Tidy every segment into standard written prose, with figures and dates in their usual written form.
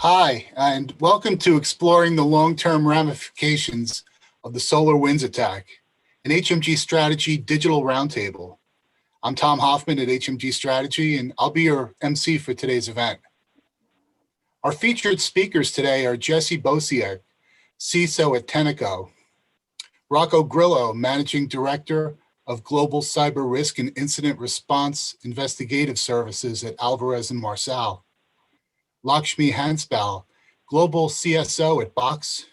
Hi, and welcome to Exploring the Long-Term Ramifications of the SolarWinds Attack, an HMG Strategy Digital Roundtable. I'm Tom Hoffman at HMG Strategy, and I'll be your MC for today's event. Our featured speakers today are Jesse Bosek, CISO at Tenneco, Rocco Grillo, Managing Director of Global Cyber Risk and Incident Response Investigative Services at Alvarez & Marsal, Lakshmi Hansball, Global CSO at Box,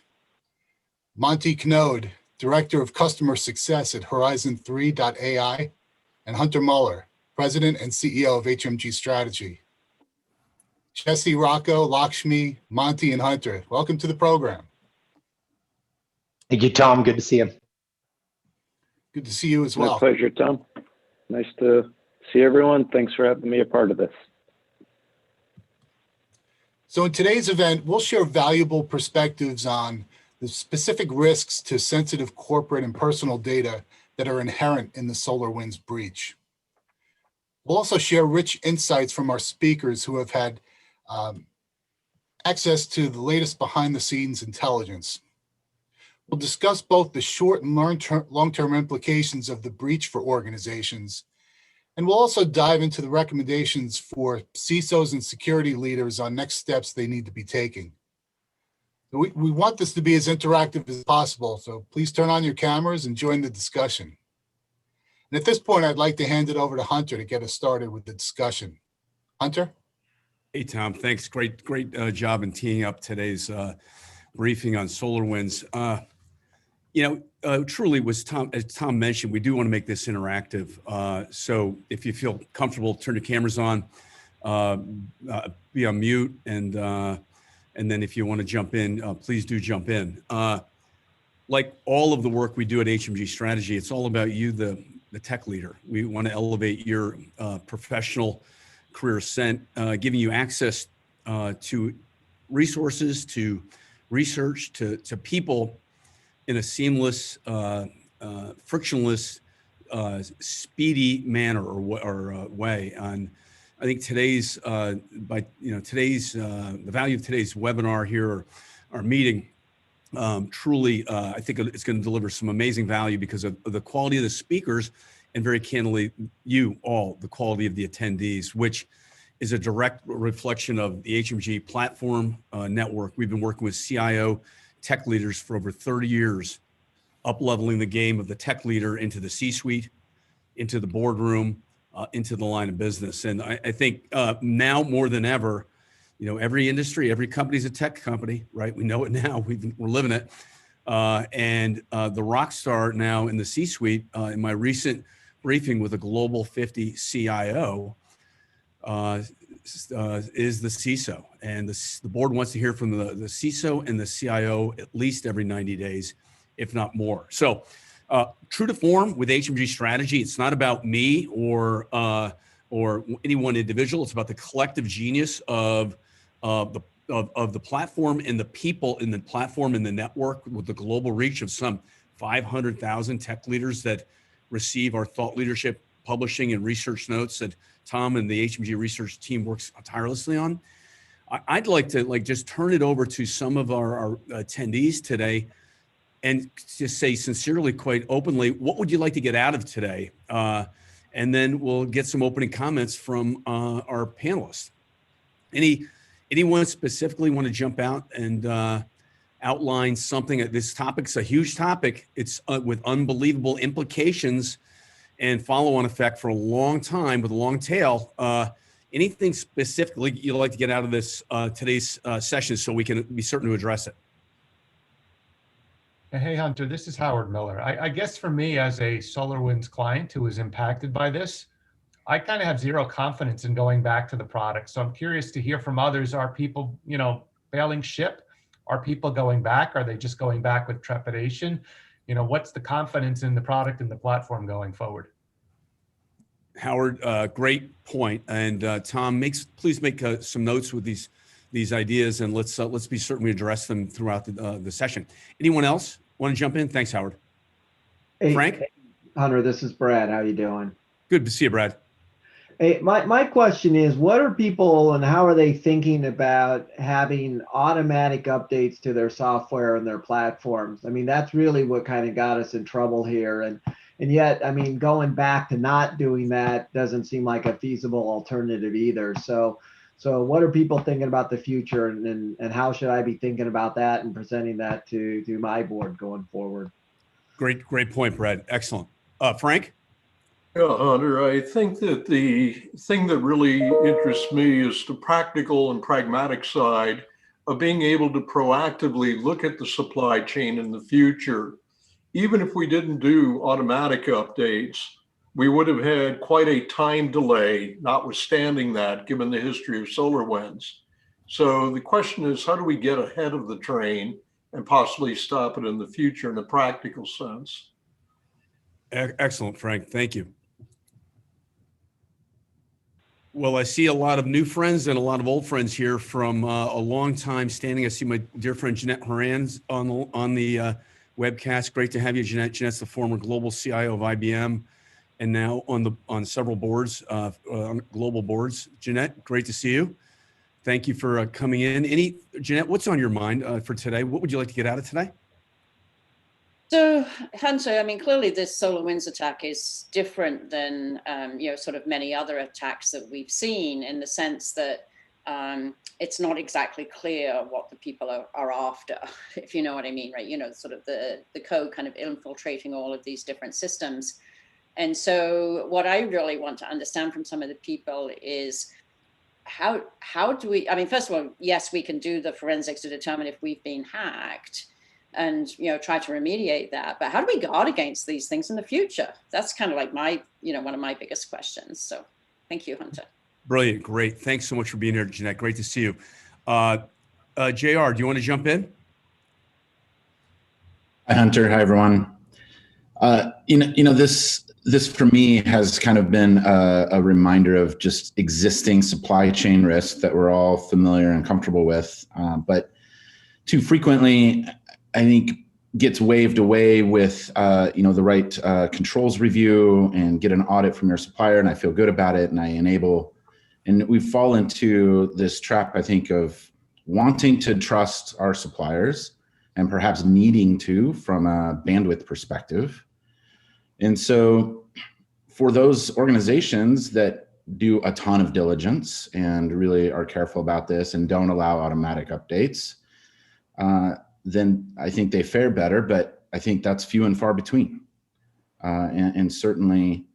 Monti Knode, Director of Customer Success at Horizon3.ai, and Hunter Muller, President and CEO of HMG Strategy. Jesse, Rocco, Lakshmi, Monty, and Hunter, welcome to the program. Thank you, Tom. Good to see you. Good to see you as well. My pleasure, Tom. Nice to see everyone. Thanks for having me a part of this. So in today's event, we'll share valuable perspectives on the specific risks to sensitive corporate and personal data that are inherent in the SolarWinds breach. We'll also share rich insights from our speakers who have had access to the latest behind-the-scenes intelligence. We'll discuss both the short and long-term implications of the breach for organizations, and we'll also dive into the recommendations for CISOs and security leaders on next steps they need to be taking. We want this to be as interactive as possible, so please turn on your cameras and join the discussion. And at this point, I'd like to hand it over to Hunter to get us started with the discussion. Hunter? Hey, Tom, thanks. Great job in teeing up today's briefing on SolarWinds. Truly, as Tom mentioned, we do want to make this interactive. So if you feel comfortable, turn your cameras on, be on mute, and then if you want to jump in, please do jump in. Like all of the work we do at HMG Strategy, it's all about you, the tech leader. We want to elevate your professional career ascent, giving you access to resources, to research, to people in a seamless, frictionless, speedy manner or way. And I think today's, the value of today's webinar here, our meeting, truly, I think it's going to deliver some amazing value because of the quality of the speakers, and very candidly, you all, the quality of the attendees, which is a direct reflection of the HMG platform network. We've been working with CIO tech leaders for over 30 years, up-leveling the game of the tech leader into the C-suite, into the boardroom, into the line of business. And I think now more than ever, every industry, every company is a tech company, right? We know it now, we're living it. And the rock star now in the C-suite, in my recent briefing with a global 50 CIO, is the CISO. And the board wants to hear from the CISO and the CIO at least every 90 days, if not more. So true to form with HMG Strategy, it's not about me or any one individual. It's about the collective genius of the platform and the people in the platform and the network, with the global reach of some 500,000 tech leaders that receive our thought leadership publishing and research notes that Tom and the HMG research team works tirelessly on. I'd like to just turn it over to some of our attendees today and just say sincerely, quite openly, what would you like to get out of today? And then we'll get some opening comments from our panelists. Anyone specifically want to jump out and outline something? This topic's a huge topic. It's with unbelievable implications and follow-on effect for a long time with a long tail. Anything specifically you'd like to get out of this today's session so we can be certain to address it? Hey, Hunter, this is Howard Miller. I guess for me as a SolarWinds client who was impacted by this, I kind of have zero confidence in going back to the product. So I'm curious to hear from others. Are people, bailing ship? Are people going back? Are they just going back with trepidation? What's the confidence in the product and the platform going forward? Howard, great point. And Tom, please make some notes with these ideas, and let's be certain we address them throughout the session. Anyone else want to jump in? Thanks, Howard. Hey, Frank? Hunter, this is Brad. How you doing? Good to see you, Brad. Hey, my question is, what are people and how are they thinking about having automatic updates to their software and their platforms? I mean, that's really what kind of got us in trouble here. And yet, I mean, going back to not doing that doesn't seem like a feasible alternative either. So what are people thinking about the future, and how should I be thinking about that and presenting that to my board going forward? Great point, Brad. Excellent. Frank? Yeah, Hunter, I think that the thing that really interests me is the practical and pragmatic side of being able to proactively look at the supply chain in the future. Even if we didn't do automatic updates, we would have had quite a time delay, notwithstanding that, given the history of SolarWinds. So the question is, how do we get ahead of the train and possibly stop it in the future in a practical sense? Excellent, Frank. Thank you. Well, I see a lot of new friends and a lot of old friends here from a long time standing. I see my dear friend Jeanette Horan's on the webcast. Great to have you, Jeanette. Jeanette's the former global CIO of IBM and now on several boards, on global boards. Jeanette, great to see you. Thank you for coming in. Jeanette, what's on your mind for today? What would you like to get out of today? So, Hunter, I mean, clearly this SolarWinds attack is different than, sort of many other attacks that we've seen, in the sense that it's not exactly clear what the people are after, if you know what I mean, right? You know, sort of the code kind of infiltrating all of these different systems. And so what I really want to understand from some of the people is how do we, I mean, first of all, yes, we can do the forensics to determine if we've been hacked and, try to remediate that. But how do we guard against these things in the future? That's kind of like my, one of my biggest questions. So thank you, Hunter. Brilliant. Great. Thanks so much for being here, Jeanette. Great to see you. JR, do you want to jump in? Hi, Hunter. Hi, everyone. This for me has kind of been a reminder of just existing supply chain risks that we're all familiar and comfortable with, but too frequently, I think, gets waved away with the right controls review and get an audit from your supplier, and I feel good about it, and I enable. And we fall into this trap, I think, of wanting to trust our suppliers and perhaps needing to from a bandwidth perspective. And so for those organizations that do a ton of diligence and really are careful about this and don't allow automatic updates, then I think they fare better, but I think that's few and far between. And certainly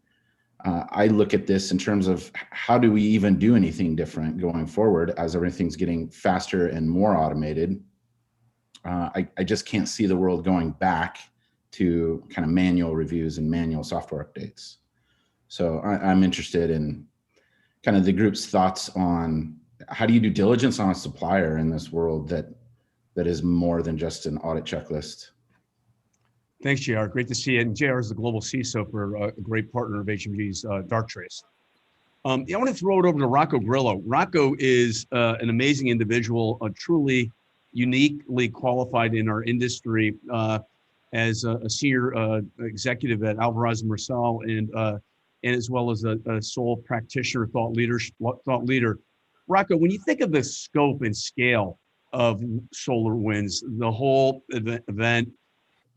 I look at this in terms of how do we even do anything different going forward as everything's getting faster and more automated. I just can't see the world going back to kind of manual reviews and manual software updates. So I'm interested in kind of the group's thoughts on how do you do diligence on a supplier in this world that is more than just an audit checklist. Thanks, JR. Great to see you. And JR is the global CISO for a great partner of HMG's Darktrace. I want to throw it over to Rocco Grillo. Rocco is an amazing individual, truly uniquely qualified in our industry as a senior executive at Alvarez & Marsal and as well as a sole practitioner, thought leader. Rocco, when you think of the scope and scale of SolarWinds, the whole event,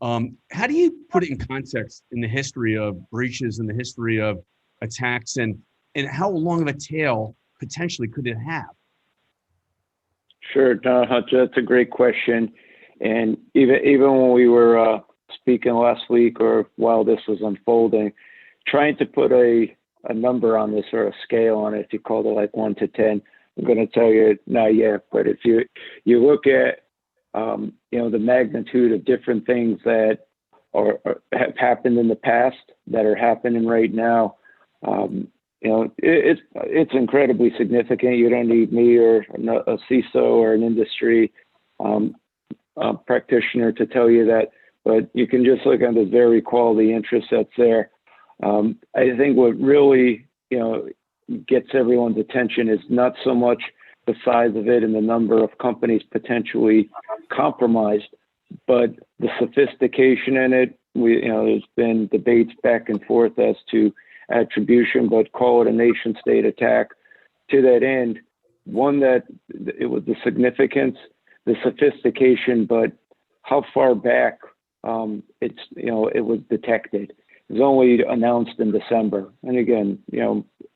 how do you put it in context in the history of breaches and the history of attacks, and how long of a tail potentially could it have? Sure, Hunter, that's a great question. And even when we were speaking last week, or while this was unfolding, trying to put a number on this, or a scale on it, if you called it like 1 to 10, I'm going to tell you not yet. But if you look at the magnitude of different things that have happened in the past, that are happening right now, it's incredibly significant. You don't need me or a CISO or an industry practitioner to tell you that, but you can just look at the very quality interest that's there. I think what really gets everyone's attention is not so much the size of it and the number of companies potentially compromised, but the sophistication in it. There's been debates back and forth as to attribution, but call it a nation state attack. To that end, one that it was the significance, the sophistication, but how far back it was detected. It was only announced in December. And again,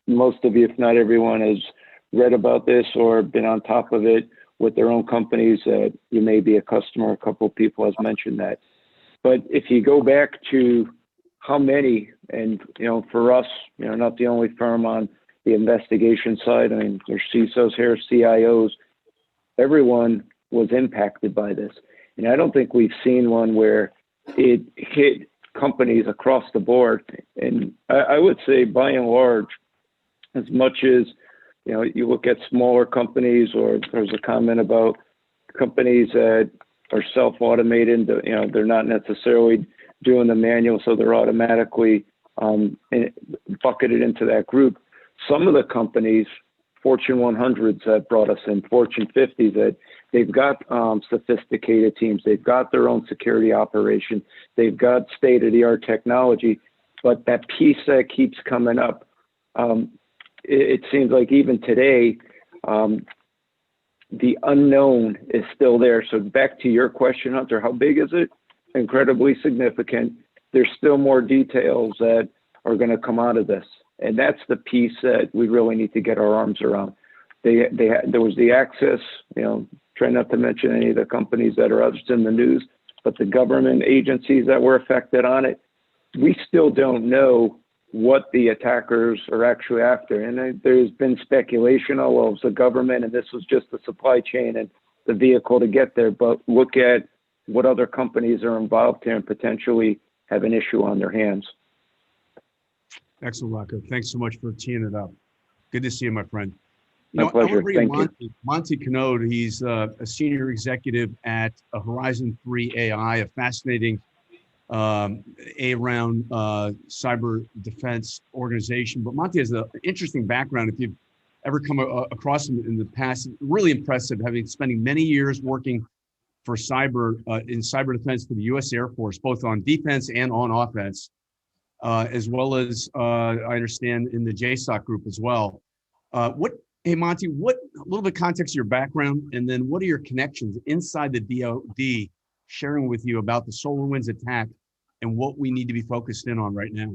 most of you, if not everyone, has read about this or been on top of it with their own companies. You may be a customer. A couple of people has mentioned that. But if you go back to how many, and for us, not the only firm on the investigation side. I mean, there's CISOs here, CIOs. Everyone was impacted by this, and I don't think we've seen one where it hit companies across the board. And I would say, by and large, as much as you look at smaller companies, or there's a comment about companies that are self-automated, they're not necessarily doing the manual, so they're automatically bucketed into that group. Some of the companies, Fortune 100s that brought us in, Fortune 50s, that they've got sophisticated teams, they've got their own security operation, they've got state-of-the-art technology, but that piece that keeps coming up, it seems like even today, the unknown is still there. So back to your question, Hunter, how big is it? Incredibly significant. There's still more details that are going to come out of this. And that's the piece that we really need to get our arms around. There was the access, try not to mention any of the companies that are others in the news, but the government agencies that were affected on it, we still don't know what the attackers are actually after. And there's been speculation, oh, well, it was the government and this was just the supply chain and the vehicle to get there. But look at what other companies are involved here and potentially have an issue on their hands. Excellent, Rocco. Thanks so much for teeing it up. Good to see you, my friend. My pleasure. I want to bring Thank in Monti Knode. He's a senior executive at Horizon 3 AI, a fascinating around cyber defense organization. But Monti has an interesting background. If you've ever come across him in the past, really impressive, spending many years working for cyber in cyber defense for the U.S. Air Force, both on defense and on offense, as well as I understand in the JSOC group as well. Hey Monti, a little bit of context of your background, and then what are your connections inside the DoD, sharing with you about the SolarWinds attack and what we need to be focused in on right now.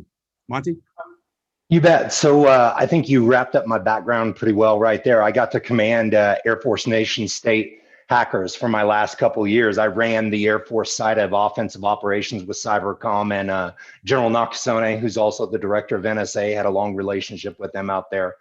Monti? You bet. So I think you wrapped up my background pretty well right there. I got to command Air Force nation state hackers for my last couple of years. I ran the Air Force side of offensive operations with Cybercom, and General Nakasone, who's also the director of NSA, had a long relationship with them out there.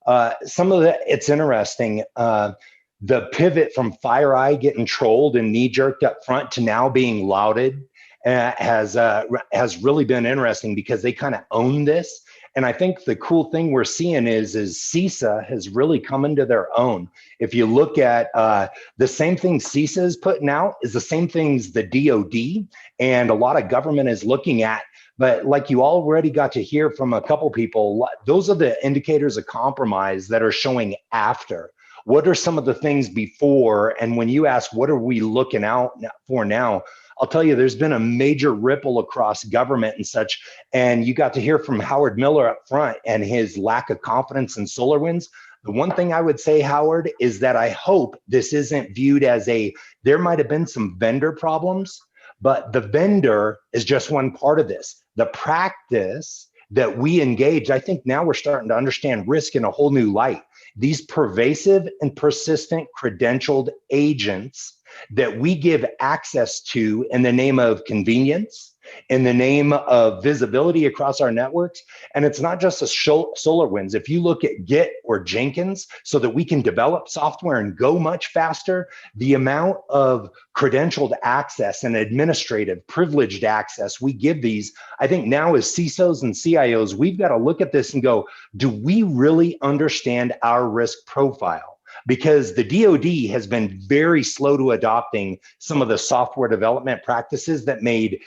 It's interesting. The pivot from FireEye getting trolled and knee-jerked up front to now being lauded has really been interesting because they kind of own this. And I think the cool thing we're seeing is CISA has really come into their own. If you look at the same thing CISA is putting out is the same things the DoD and a lot of government is looking at. But like you already got to hear from a couple people, those are the indicators of compromise that are showing after. What are some of the things before? And when you ask, what are we looking out for now? I'll tell you, there's been a major ripple across government and such. And you got to hear from Howard Miller up front and his lack of confidence in SolarWinds. The one thing I would say, Howard, is that I hope this isn't viewed as there might have been some vendor problems, but the vendor is just one part of this. The practice that we engage, I think now we're starting to understand risk in a whole new light. These pervasive and persistent credentialed agents that we give access to in the name of convenience, in the name of visibility across our networks. And it's not just a SolarWinds. If you look at Git or Jenkins so that we can develop software and go much faster, the amount of credentialed access and administrative privileged access we give these, I think now as CISOs and CIOs, we've got to look at this and go, do we really understand our risk profile? Because the DoD has been very slow to adopting some of the software development practices that made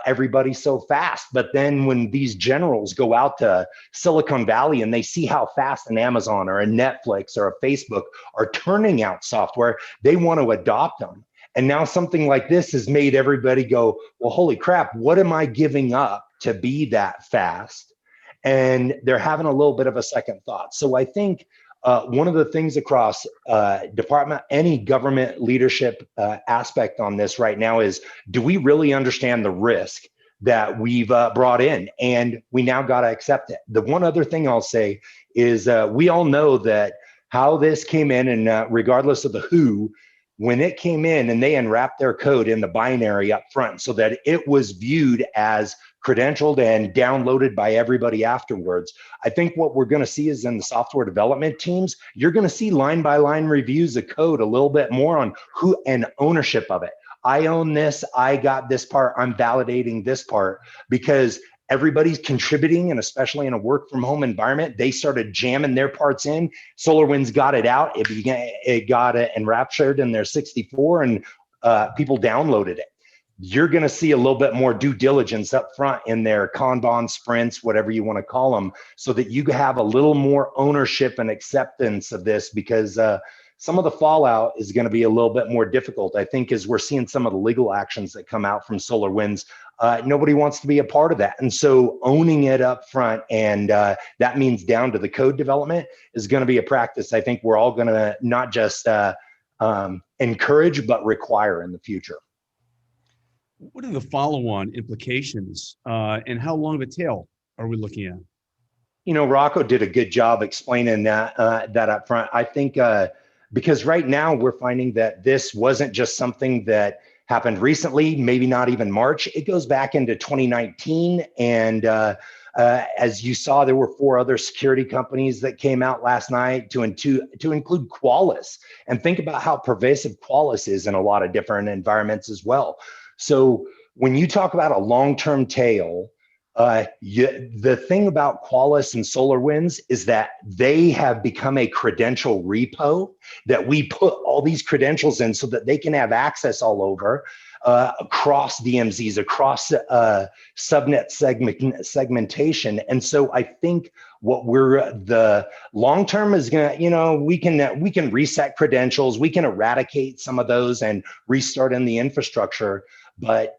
everybody so fast. But then when these generals go out to Silicon Valley and they see how fast an Amazon or a Netflix or a Facebook are turning out software, they want to adopt them. And now something like this has made everybody go, well, holy crap, what am I giving up to be that fast? and they're having a little bit of a second thought. So I think one of the things across department, any government leadership aspect on this right now is, do we really understand the risk that we've brought in? And we now got to accept it. The one other thing I'll say is we all know that how this came in, and regardless of the who, when it came in and they unwrapped their code in the binary up front so that it was viewed as credentialed and downloaded by everybody afterwards, I think what we're going to see is in the software development teams, you're going to see line by line reviews of code a little bit more on who and ownership of it. I own this, I got this part, I'm validating this part, because everybody's contributing, and especially in a work from home environment, they started jamming their parts in. SolarWinds got it out. It got it enraptured in their 64, and people downloaded it. You're going to see a little bit more due diligence up front in their Kanban sprints, whatever you want to call them, so that you have a little more ownership and acceptance of this, because some of the fallout is going to be a little bit more difficult. I think as we're seeing some of the legal actions that come out from SolarWinds, nobody wants to be a part of that. And so owning it up front, and that means down to the code development, is going to be a practice I think we're all going to not just encourage, but require in the future. What are the follow-on implications, and how long of a tail are we looking at? You know, Rocco did a good job explaining that up front. I think because right now we're finding that this wasn't just something that happened recently, maybe not even March. It goes back into 2019. And as you saw, there were 4 other security companies that came out last night to include Qualys. And think about how pervasive Qualys is in a lot of different environments as well. So when you talk about a long-term tail, the thing about Qualys and SolarWinds is that they have become a credential repo that we put all these credentials in so that they can have access all over, across DMZs, across subnet segmentation. And so I think what the long term is going to, you know, we can reset credentials, we can eradicate some of those and restart in the infrastructure, but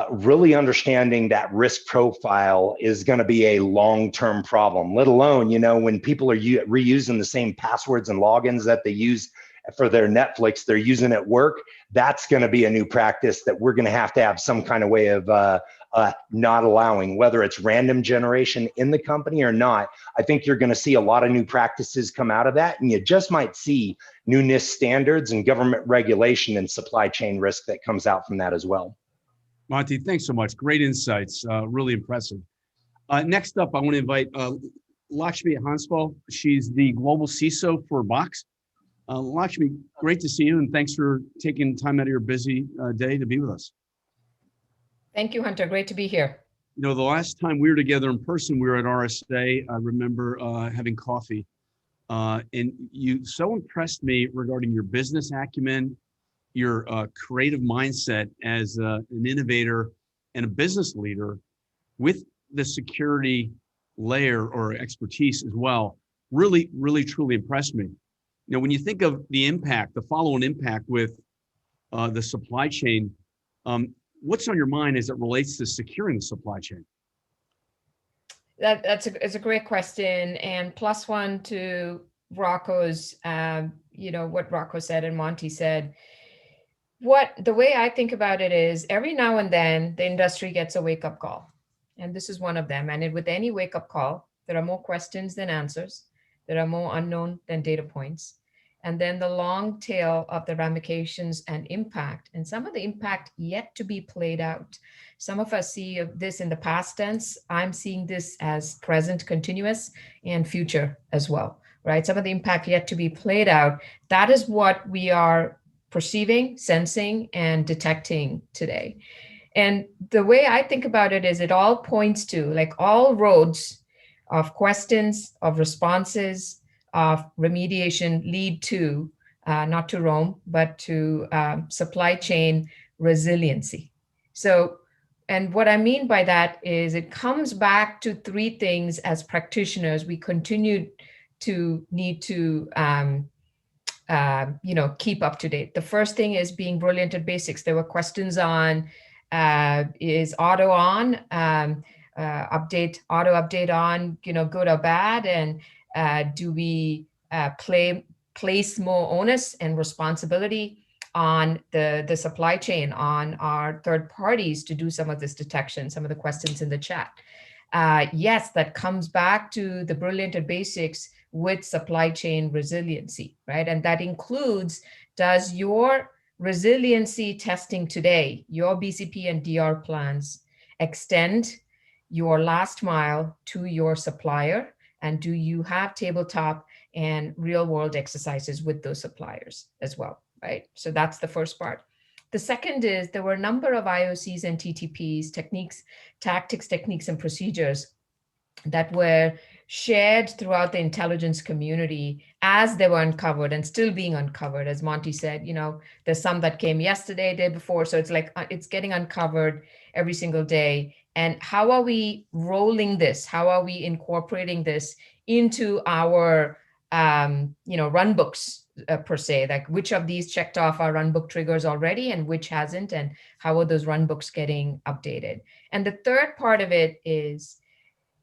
really understanding that risk profile is going to be a long-term problem, let alone, you know, when people are reusing the same passwords and logins that they use for their Netflix, they're using at work. That's going to be a new practice that we're going to have some kind of way of not allowing, whether it's random generation in the company or not. I think you're going to see a lot of new practices come out of that, and you just might see new NIST standards and government regulation and supply chain risk that comes out from that as well. Monty, thanks so much. Great insights. Really impressive. Next up, I want to invite Lakshmi Hansball. She's the global CISO for Box. Lakshmi, great to see you, and thanks for taking time out of your busy day to be with us. Thank you, Hunter. Great to be here. You know, the last time we were together in person, we were at RSA. I remember having coffee, and you so impressed me regarding your business acumen, your creative mindset as an innovator and a business leader with the security layer or expertise as well. Really, really, truly impressed me. You know, when you think of the impact, the follow-on impact with the supply chain, what's on your mind as it relates to securing the supply chain? It's a great question, and plus one to Rocco's, you know, what Rocco said and Monty said. The way I think about it is every now and then the industry gets a wake-up call, and this is one of them. And with any wake-up call, there are more questions than answers. There are more unknown than data points. And then the long tail of the ramifications and impact, and some of the impact yet to be played out. Some of us see this in the past tense. I'm seeing this as present continuous and future as well, right? Some of the impact yet to be played out. That is what we are perceiving, sensing, and detecting today. And the way I think about it is it all points to, like, all roads of questions, of responses, of remediation lead to, not to Rome, but to supply chain resiliency. So, and what I mean by that is it comes back to 3 things as practitioners we continue to need to you know, keep up to date. The first thing is being brilliant at basics. There were questions on, is auto on? auto update on, good or bad? And do we place more onus and responsibility on the supply chain, on our third parties to do some of this detection? Some of the questions in the chat. Yes, that comes back to the brilliant and basics with supply chain resiliency, right? And that includes, does your resiliency testing today, your BCP and DR plans, extend your last mile to your supplier? And do you have tabletop and real world exercises with those suppliers as well, right? So that's the first part. The second is there were a number of IOCs and TTPs, tactics, techniques, and procedures that were shared throughout the intelligence community as they were uncovered and still being uncovered. As Monty said, there's some that came yesterday, day before. So it's like, it's getting uncovered every single day. And how are we rolling this? How are we incorporating this into our, run books per se? Like, which of these checked off our run book triggers already and which hasn't? And how are those run books getting updated? And the third part of it is,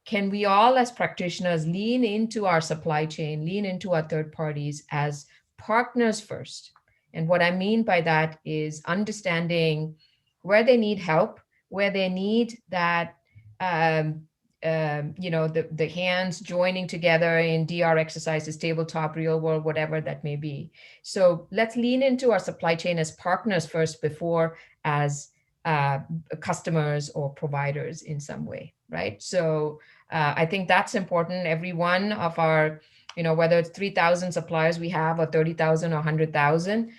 can we all as practitioners lean into our supply chain, lean into our third parties as partners first? And what I mean by that is understanding where they need help, where they need that, the hands joining together in DR exercises, tabletop, real world, whatever that may be. So let's lean into our supply chain as partners first before as customers or providers in some way, right? So I think that's important. Every one of our, whether it's 3,000 suppliers we have or 30,000 or 100,000,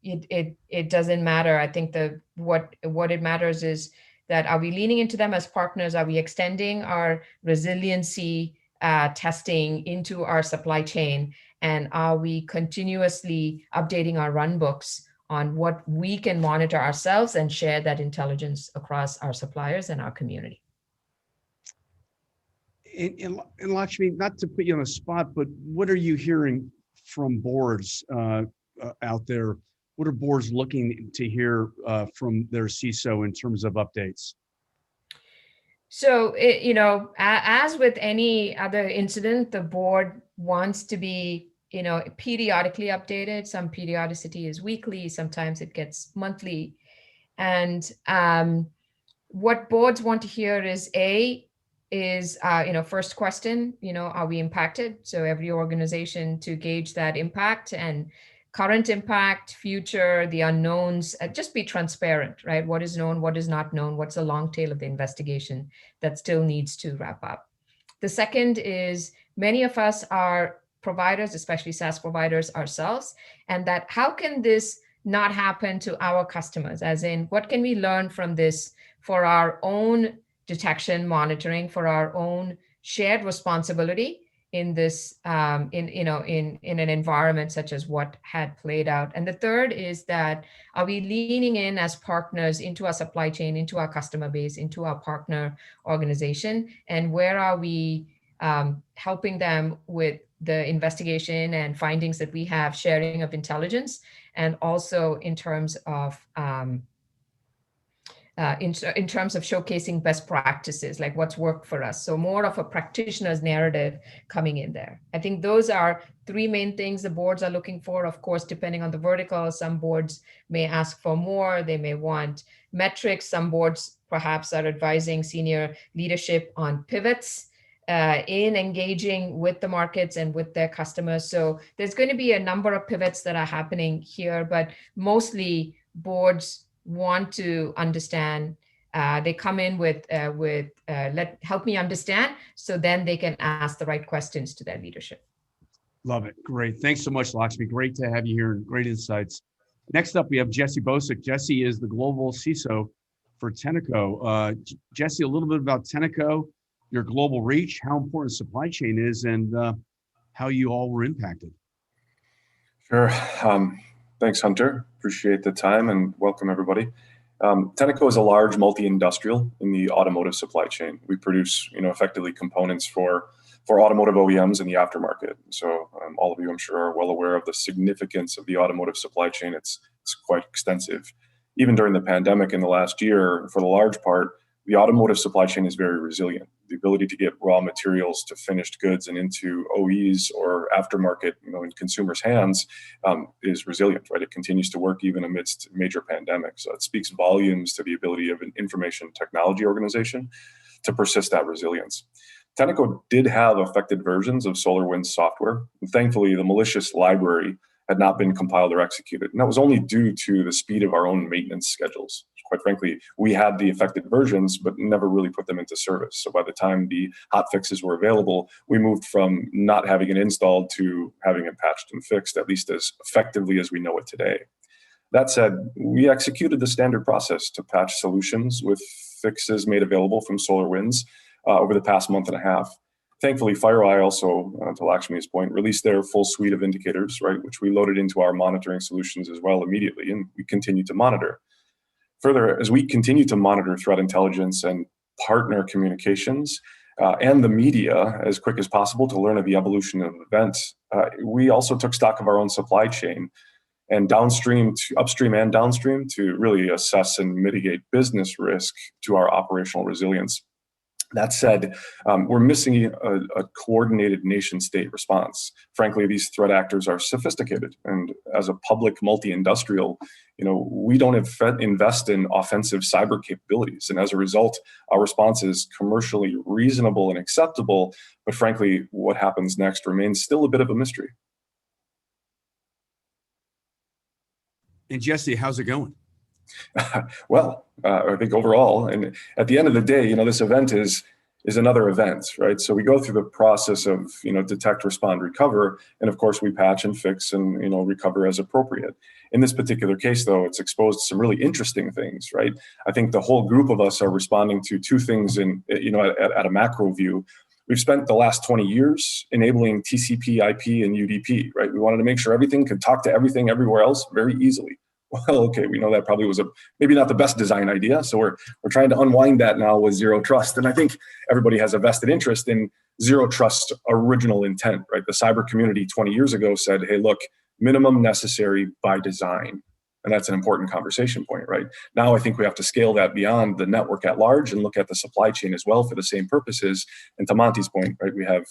it doesn't matter. I think what it matters is that, are we leaning into them as partners? Are we extending our resiliency testing into our supply chain? And are we continuously updating our run books on what we can monitor ourselves and share that intelligence across our suppliers and our community? And Lakshmi, not to put you on the spot, but what are you hearing from boards out there? What are boards looking to hear from their CISO in terms of updates? So, as with any other incident, the board wants to be, periodically updated. Some periodicity is weekly, sometimes it gets monthly. And what boards want to hear is first question, are we impacted? So every organization to gauge that impact and current impact, future, the unknowns, just be transparent, right? What is known, what is not known, what's the long tail of the investigation that still needs to wrap up. The second is, many of us are providers, especially SaaS providers ourselves, and that how can this not happen to our customers? As in, what can we learn from this for our own detection, monitoring, for our own shared responsibility in this, in an environment such as what had played out? And the third is that, are we leaning in as partners into our supply chain, into our customer base, into our partner organization? And where are we helping them with the investigation and findings that we have, sharing of intelligence, and also in terms of in terms of showcasing best practices, like what's worked for us. So more of a practitioner's narrative coming in there. I think those are three main things the boards are looking for. Of course, depending on the vertical, some boards may ask for more. They may want metrics. Some boards perhaps are advising senior leadership on pivots in engaging with the markets and with their customers. So there's going to be a number of pivots that are happening here, but mostly boards want to understand. They come in with help me understand, so then they can ask the right questions to their leadership. Love it. Great. Thanks so much, Lakshmi. Great to have you here and great insights. Next up, we have Jesse Bosek. Jesse is the global CISO for Tenneco. Jesse, a little bit about Tenneco, your global reach, how important supply chain is, and how you all were impacted. Sure. Thanks, Hunter. Appreciate the time and welcome everybody. Tenneco is a large multi-industrial in the automotive supply chain. We produce, effectively components for automotive OEMs in the aftermarket. So all of you, I'm sure, are well aware of the significance of the automotive supply chain. It's quite extensive. Even during the pandemic in the last year, for the large part, the automotive supply chain is very resilient. The ability to get raw materials to finished goods and into OEs or aftermarket, in consumers' hands, is resilient, right? It continues to work even amidst major pandemics. So it speaks volumes to the ability of an information technology organization to persist that resilience. Tenneco did have affected versions of SolarWinds software. And thankfully, the malicious library had not been compiled or executed. And that was only due to the speed of our own maintenance schedules. Quite frankly, we had the affected versions, but never really put them into service. So by the time the hot fixes were available, we moved from not having it installed to having it patched and fixed, at least as effectively as we know it today. That said, we executed the standard process to patch solutions with fixes made available from SolarWinds over the past month and a half. Thankfully, FireEye also, to Lakshmi's point, released their full suite of indicators, right, which we loaded into our monitoring solutions as well immediately, and we continue to monitor. Further, as we continue to monitor threat intelligence and partner communications and the media as quick as possible to learn of the evolution of events, we also took stock of our own supply chain and upstream and downstream to really assess and mitigate business risk to our operational resilience. That said, we're missing a coordinated nation-state response. Frankly, these threat actors are sophisticated, and as a public multi-industrial, we don't invest in offensive cyber capabilities, and as a result, our response is commercially reasonable and acceptable. But frankly, what happens next remains still a bit of a mystery. And Jesse, how's it going? Well, I think overall, and at the end of the day, this event is another event, right? So we go through the process of, detect, respond, recover, and of course we patch and fix and, recover as appropriate. In this particular case, though, it's exposed to some really interesting things, right? I think the whole group of us are responding to two things at a macro view. We've spent the last 20 years enabling TCP, IP, and UDP, right? We wanted to make sure everything could talk to everything everywhere else very easily. Well, okay, we know that probably was maybe not the best design idea. So we're trying to unwind that now with zero trust. And I think everybody has a vested interest in zero trust original intent, right? The cyber community 20 years ago said, hey, look, minimum necessary by design. And that's an important conversation point, right? Now I think we have to scale that beyond the network at large and look at the supply chain as well for the same purposes. And to Monty's point, right, we have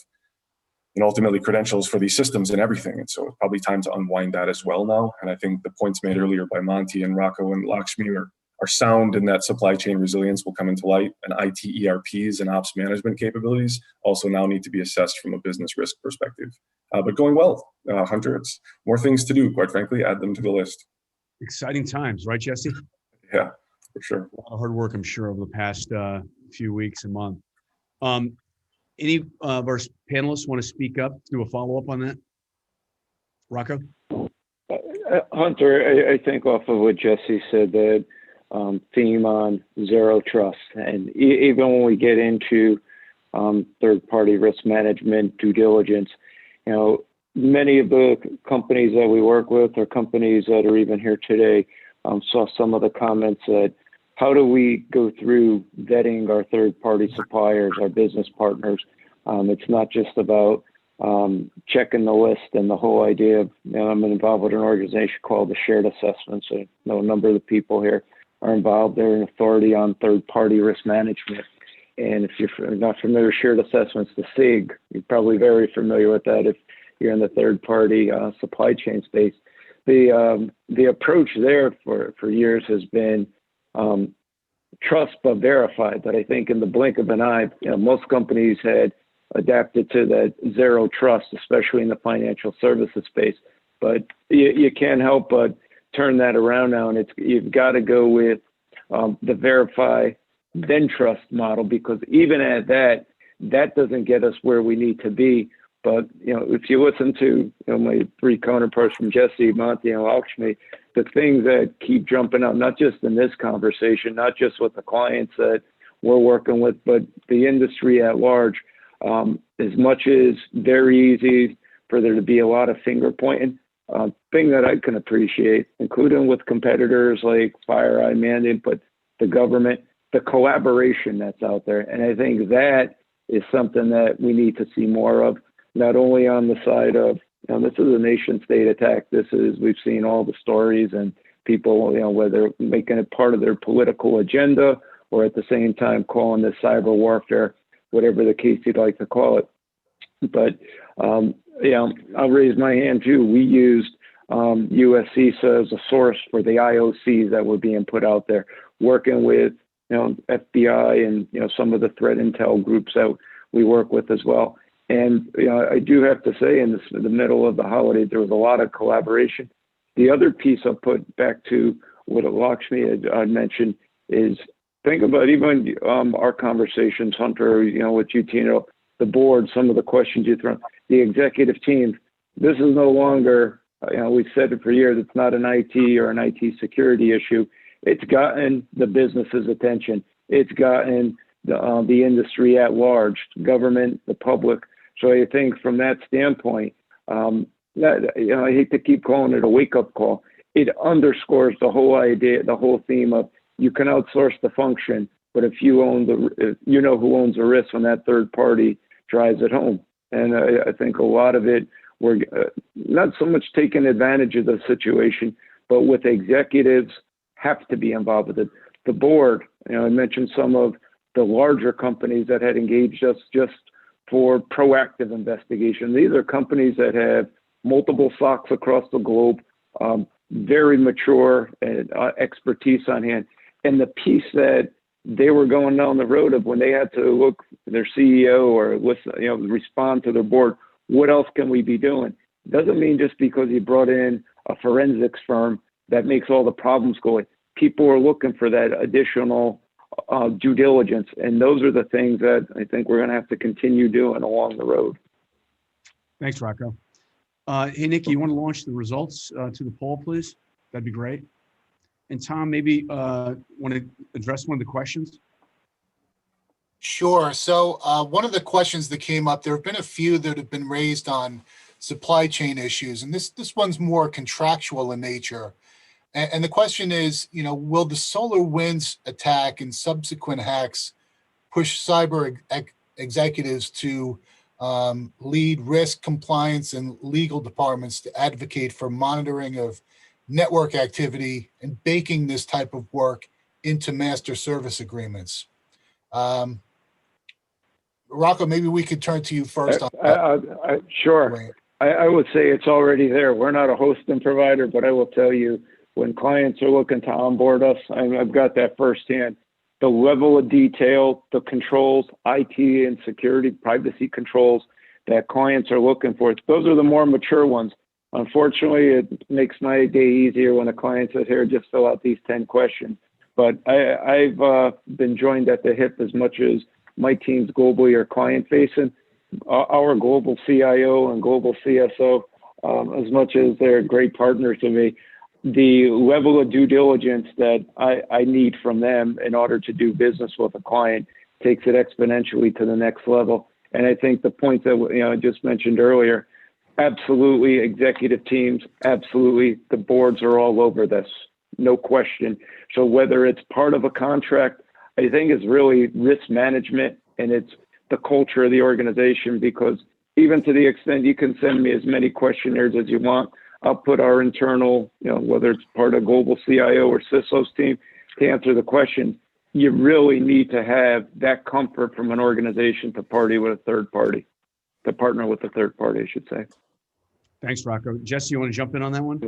ultimately credentials for these systems and everything. And so it's probably time to unwind that as well now. And I think the points made earlier by Monty and Rocco and Lakshmi are sound in that supply chain resilience will come into light, and IT ERPs and ops management capabilities also now need to be assessed from a business risk perspective. But going well, Hunter, it's more things to do, quite frankly, add them to the list. Exciting times, right, Jesse? Yeah, for sure. A lot of hard work, I'm sure, over the past few weeks and month. Any of our panelists want to speak up, do a follow-up on that? Rocco? Hunter, I think off of what Jesse said, that theme on zero trust. And even when we get into third-party risk management, due diligence, many of the companies that we work with or companies that are even here today saw some of the comments that how do we go through vetting our third-party suppliers, our business partners? It's not just about checking the list and the whole idea of, I'm involved with an organization called the Shared Assessments. So I know a number of the people here are involved. They're an authority on third-party risk management. And if you're not familiar with Shared Assessments, the SIG, you're probably very familiar with that if you're in the third-party supply chain space. The approach there for years has been trust but verified. But I think in the blink of an eye, most companies had adapted to that zero trust, especially in the financial services space. But you can't help but turn that around now, and you've got to go with the verify then trust model, because even at that doesn't get us where we need to be. But if you listen to my three counterparts from Jesse, Monty, and Lakshmi, the things that keep jumping up, not just in this conversation, not just with the clients that we're working with, but the industry at large, as much as very easy for there to be a lot of finger pointing, thing that I can appreciate, including with competitors like FireEye, Mandate, but the government, the collaboration that's out there. And I think that is something that we need to see more of, not only on the side of, this is a nation state attack. We've seen all the stories and people, whether making it part of their political agenda or at the same time calling this cyber warfare, whatever the case you'd like to call it. But yeah, I'll raise my hand too. We used US CISA as a source for the IOCs that were being put out there, working with FBI and some of the threat intel groups that we work with as well. And I do have to say, in the middle of the holidays, there was a lot of collaboration. The other piece I'll put back to what Lakshmi had mentioned is, think about even our conversations, Hunter, with you, Tino, the board, some of the questions you throw, the executive team. This is no longer, we've said it for years, it's not an IT or an IT security issue. It's gotten the business's attention. It's gotten the industry at large, government, the public. So I think from that standpoint, I hate to keep calling it a wake-up call. It underscores the whole idea, the whole theme of you can outsource the function, but if you own you know who owns the risk when that third party drives it home. And I think a lot of it, we're not so much taking advantage of the situation, but with executives have to be involved with it. The board, I mentioned some of the larger companies that had engaged us just for proactive investigation. These are companies that have multiple SOCs across the globe, very mature and expertise on hand. And the piece that they were going down the road of when they had to look their CEO or listen, respond to their board, what else can we be doing? Doesn't mean just because you brought in a forensics firm that makes all the problems go away. People are looking for that additional due diligence. And those are the things that I think we're going to have to continue doing along the road. Thanks, Rocco. Hey, Nikki, you want to launch the results to the poll, please? That'd be great. And Tom, maybe want to address one of the questions? Sure. So one of the questions that came up, there have been a few that have been raised on supply chain issues, and this one's more contractual in nature. And the question is, will the SolarWinds attack and subsequent hacks push cyber executives to lead risk, compliance, and legal departments to advocate for monitoring of network activity and baking this type of work into master service agreements? Rocco, maybe we could turn to you first. Sure. I would say it's already there. We're not a hosting provider, but I will tell you, when clients are looking to onboard us, I've got that firsthand. The level of detail, the controls, IT and security, privacy controls that clients are looking for, those are the more mature ones. Unfortunately, it makes my day easier when a client says, here, just fill out these 10 questions. But I've been joined at the hip as much as my teams globally are client-facing. Our global CIO and global CSO, as much as they're great partners to me, the level of due diligence that I need from them in order to do business with a client takes it exponentially to the next level. And I think the point that I just mentioned earlier, absolutely executive teams, absolutely the boards are all over this, no question. So whether it's part of a contract, I think it's really risk management and it's the culture of the organization, because even to the extent you can send me as many questionnaires as you want, I'll put our internal, whether it's part of global CIO or CISO's team to answer the question. You really need to have that comfort from an organization to partner with a third party, I should say. Thanks, Rocco. Jesse, you want to jump in on that one?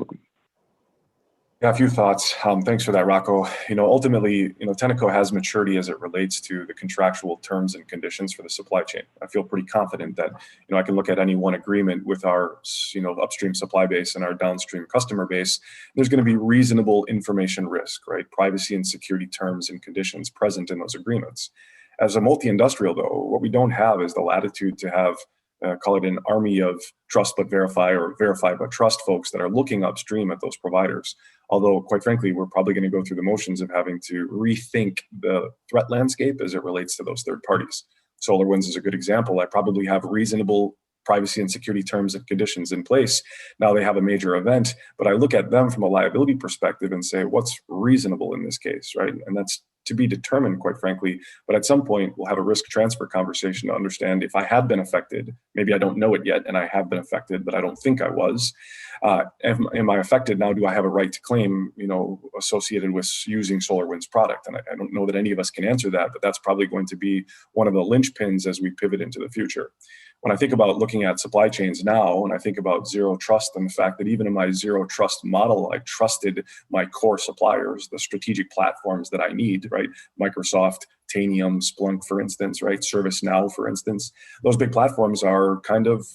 Yeah, a few thoughts. Thanks for that, Rocco. Ultimately, Tenneco has maturity as it relates to the contractual terms and conditions for the supply chain. I feel pretty confident that, I can look at any one agreement with our, upstream supply base and our downstream customer base. There's going to be reasonable information risk, right? Privacy and security terms and conditions present in those agreements. As a multi-industrial, though, what we don't have is the latitude to have call it an army of trust but verify or verify but trust folks that are looking upstream at those providers. Although, quite frankly, we're probably going to go through the motions of having to rethink the threat landscape as it relates to those third parties. SolarWinds is a good example. I probably have reasonable privacy and security terms and conditions in place. Now they have a major event, but I look at them from a liability perspective and say, what's reasonable in this case, right? And that's to be determined, quite frankly. But at some point, we'll have a risk transfer conversation to understand if I have been affected. Maybe I don't know it yet, and I have been affected, but I don't think I was. Am I affected now? Do I have a right to claim, associated with using SolarWinds product? And I don't know that any of us can answer that, but that's probably going to be one of the linchpins as we pivot into the future. When I think about looking at supply chains now, and I think about zero trust and the fact that even in my zero trust model, I trusted my core suppliers, the strategic platforms that I need, right? Microsoft, Tanium, Splunk, for instance, right? ServiceNow, for instance. Those big platforms are kind of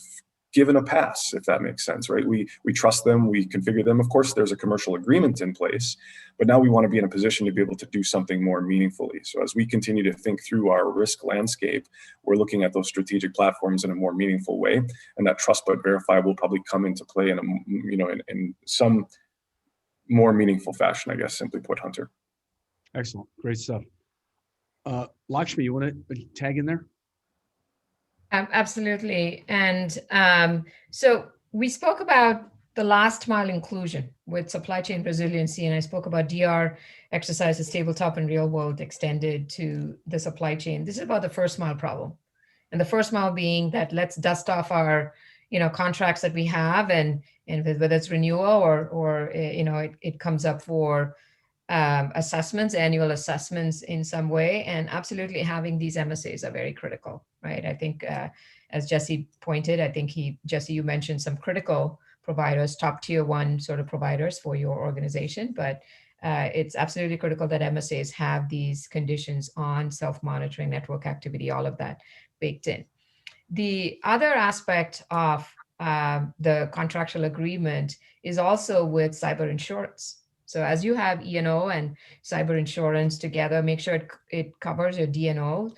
given a pass, if that makes sense, right? We trust them, we configure them. Of course, there's a commercial agreement in place, but now we want to be in a position to be able to do something more meaningfully. So as we continue to think through our risk landscape, we're looking at those strategic platforms in a more meaningful way, and that trust but verify will probably come into play in in some more meaningful fashion, I guess, simply put, Hunter. Excellent, great stuff. Lakshmi, you want to tag in there? Absolutely. And so we spoke about the last mile inclusion with supply chain resiliency, and I spoke about DR exercises, tabletop and real world extended to the supply chain. This is about the first mile problem. And the first mile being that let's dust off our contracts that we have, and whether it's renewal or it comes up for assessments, annual assessments in some way, and absolutely having these MSAs are very critical, right? I think as Jesse pointed, I think Jesse, you mentioned some critical providers, top tier one sort of providers for your organization, but it's absolutely critical that MSAs have these conditions on self-monitoring, network activity, all of that baked in. The other aspect of the contractual agreement is also with cyber insurance. So as you have E&O and cyber insurance together, make sure it covers your D&O,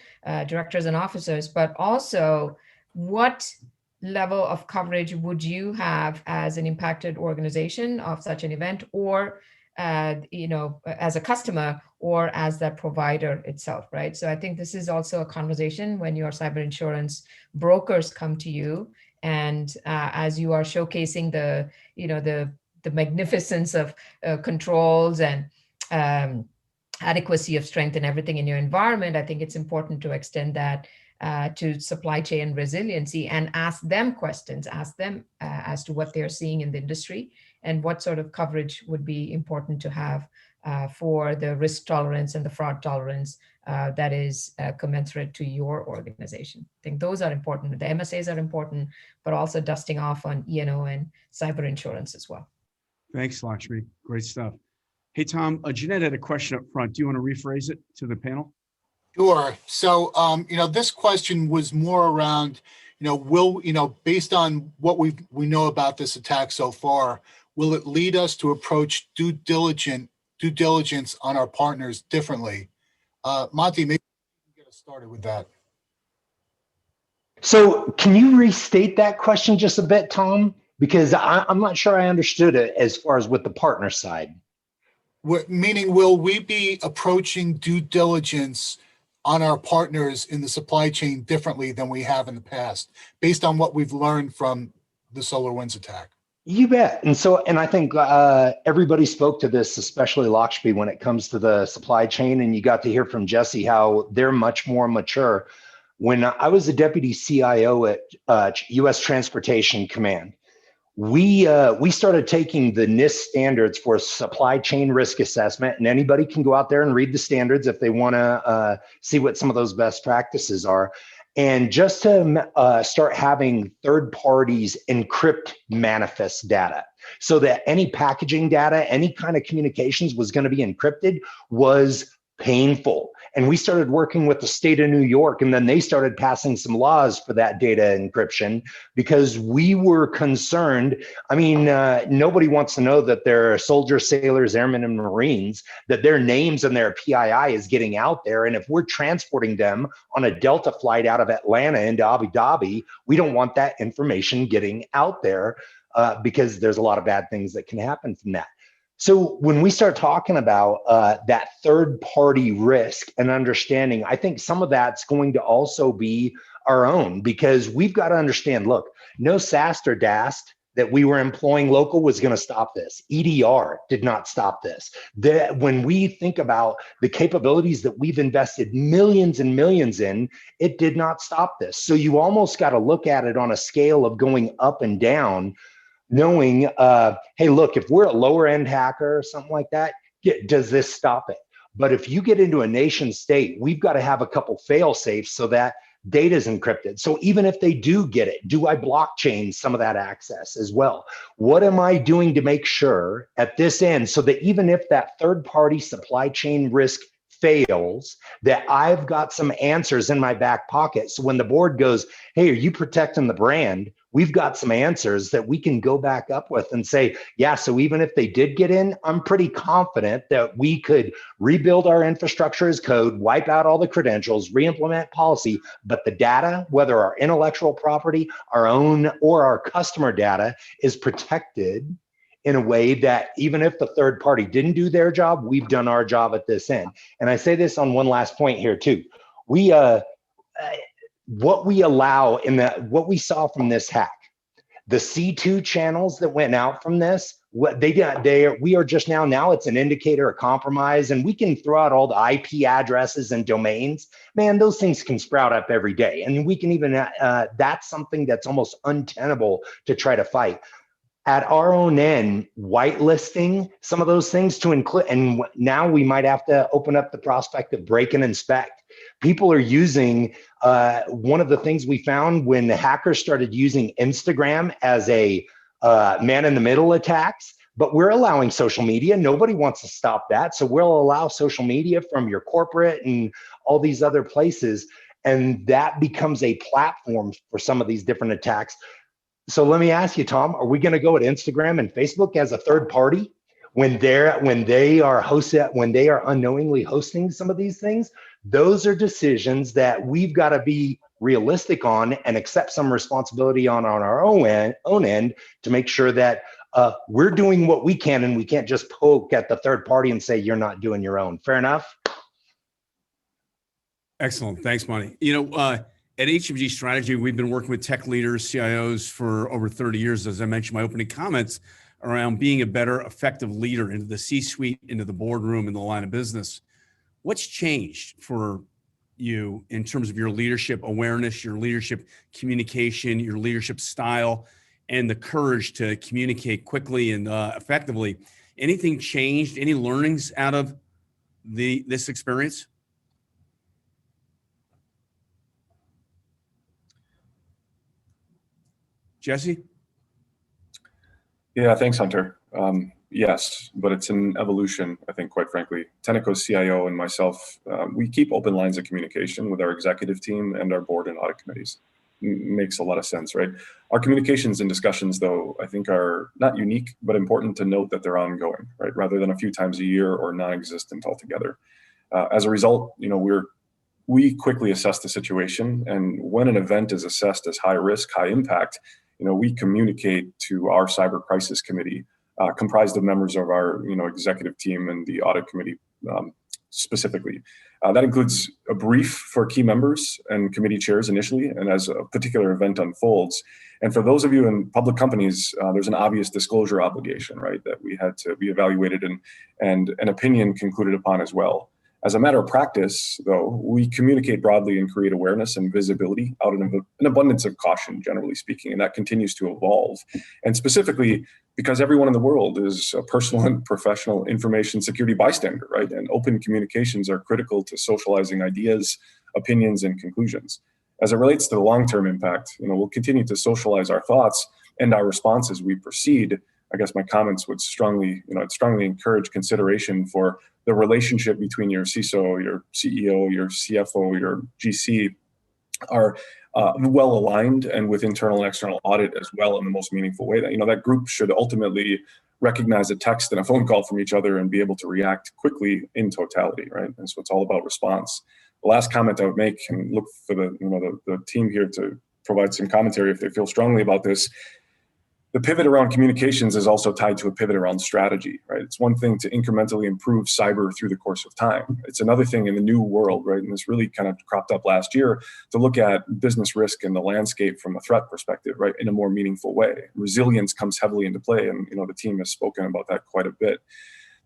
directors and officers, but also what level of coverage would you have as an impacted organization of such an event, or as a customer, or as that provider itself, right? So I think this is also a conversation when your cyber insurance brokers come to you, and as you are showcasing the magnificence of controls and adequacy of strength and everything in your environment, I think it's important to extend that to supply chain resiliency and ask them questions, ask them as to what they're seeing in the industry and what sort of coverage would be important to have for the risk tolerance and the fraud tolerance that is commensurate to your organization. I think those are important. The MSAs are important, but also dusting off on E&O and cyber insurance as well. Thanks, Lakshmi. Great stuff. Hey, Tom, Jeanette had a question up front. Do you want to rephrase it to the panel? Sure. So, this question was more around, based on what we know about this attack so far, will it lead us to approach due diligence on our partners differently? Monty, maybe you can get us started with that. So can you restate that question just a bit, Tom? Because I'm not sure I understood it as far as with the partner side. Meaning, will we be approaching due diligence on our partners in the supply chain differently than we have in the past, based on what we've learned from the SolarWinds attack? You bet. And I think everybody spoke to this, especially Lakshmi, when it comes to the supply chain. And you got to hear from Jesse how they're much more mature. When I was a deputy CIO at U.S. Transportation Command, we started taking the NIST standards for supply chain risk assessment, and anybody can go out there and read the standards if they want to see what some of those best practices are. And just to start having third parties encrypt manifest data so that any packaging data, any kind of communications was going to be encrypted was painful. And we started working with the state of New York, and then they started passing some laws for that data encryption because we were concerned. I mean, nobody wants to know that their soldiers, sailors, airmen, and Marines, that their names and their PII is getting out there. And if we're transporting them on a Delta flight out of Atlanta into Abu Dhabi, we don't want that information getting out there because there's a lot of bad things that can happen from that. So when we start talking about that third party risk and understanding, I think some of that's going to also be our own, because we've got to understand, look, no SAST or DAST that we were employing local was going to stop this. EDR did not stop this. When we think about the capabilities that we've invested millions and millions in, it did not stop this. So you almost got to look at it on a scale of going up and down, knowing, hey, look, if we're a lower end hacker or something like that, does this stop it? But if you get into a nation state, we've got to have a couple fail safes so that data is encrypted. So even if they do get it, do I blockchain some of that access as well? What am I doing to make sure at this end so that even if that third-party supply chain risk fails, that I've got some answers in my back pocket. So when the board goes, hey, are you protecting the brand? We've got some answers that we can go back up with and say, yeah, so even if they did get in, I'm pretty confident that we could rebuild our infrastructure as code, wipe out all the credentials, re-implement policy, but the data, whether our intellectual property, our own or our customer data, is protected in a way that even if the third party didn't do their job, we've done our job at this end. And I say this on one last point here too. What we allow in what we saw from this hack, the C2 channels that went out from this, we are just now it's an indicator of compromise, and we can throw out all the IP addresses and domains. Man, those things can sprout up every day. And we can even, that's something that's almost untenable to try to fight. At our own end, whitelisting some of those things to include, and now we might have to open up the prospect of break and inspect. People are using, one of the things we found when the hackers started using Instagram as a man-in-the-middle attacks, but we're allowing social media. Nobody wants to stop that. So we'll allow social media from your corporate and all these other places, and that becomes a platform for some of these different attacks. So let me ask you, Tom, are we going to go at Instagram and Facebook as a third party when they are unknowingly hosting some of these things? Those are decisions that we've got to be realistic on and accept some responsibility on our own end to make sure that we're doing what we can, and we can't just poke at the third party and say you're not doing your own. Fair enough? Excellent. Thanks, Monty. At HMG Strategy, we've been working with tech leaders, CIOs for over 30 years, as I mentioned in my opening comments, around being a better, effective leader into the C-suite, into the boardroom, in the line of business. What's changed for you in terms of your leadership awareness, your leadership communication, your leadership style, and the courage to communicate quickly and effectively? Anything changed? Any learnings out of this experience? Jesse? Yeah, thanks, Hunter. Yes, but it's an evolution, I think, quite frankly. Tenneco's CIO and myself, we keep open lines of communication with our executive team and our board and audit committees. Makes a lot of sense, right? Our communications and discussions, though, I think are not unique, but important to note that they're ongoing, right? Rather than a few times a year or non-existent altogether. As a result, we quickly assess the situation, and when an event is assessed as high risk, high impact, we communicate to our cyber crisis committee, comprised of members of our, executive team and the audit committee specifically. That includes a brief for key members and committee chairs initially, and as a particular event unfolds. And for those of you in public companies, there's an obvious disclosure obligation, right, that we had to be evaluated and an opinion concluded upon as well. As a matter of practice, though, we communicate broadly and create awareness and visibility out of an abundance of caution, generally speaking, and that continues to evolve. And specifically, because everyone in the world is a personal and professional information security bystander, right? And open communications are critical to socializing ideas, opinions, and conclusions. As it relates to the long-term impact, we'll continue to socialize our thoughts and our response as we proceed. I guess my comments would strongly encourage consideration for the relationship between your CISO, your CEO, your CFO, your GC are well aligned and with internal and external audit as well in the most meaningful way. That that group should ultimately recognize a text and a phone call from each other and be able to react quickly in totality, right? And so it's all about response. The last comment I would make, and look for the team here to provide some commentary if they feel strongly about this. The pivot around communications is also tied to a pivot around strategy, right? It's one thing to incrementally improve cyber through the course of time. It's another thing in the new world, right? And this really kind of cropped up last year to look at business risk and the landscape from a threat perspective, right? In a more meaningful way. Resilience comes heavily into play. And, the team has spoken about that quite a bit.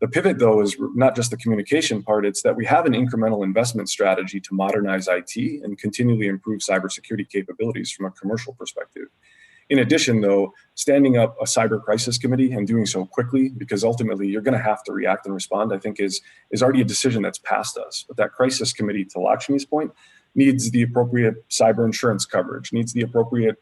The pivot, though, is not just the communication part. It's that we have an incremental investment strategy to modernize IT and continually improve cybersecurity capabilities from a commercial perspective. In addition, though, standing up a cyber crisis committee and doing so quickly, because ultimately you're going to have to react and respond, I think is already a decision that's passed us. But that crisis committee, to Lakshmi's point, needs the appropriate cyber insurance coverage, needs the appropriate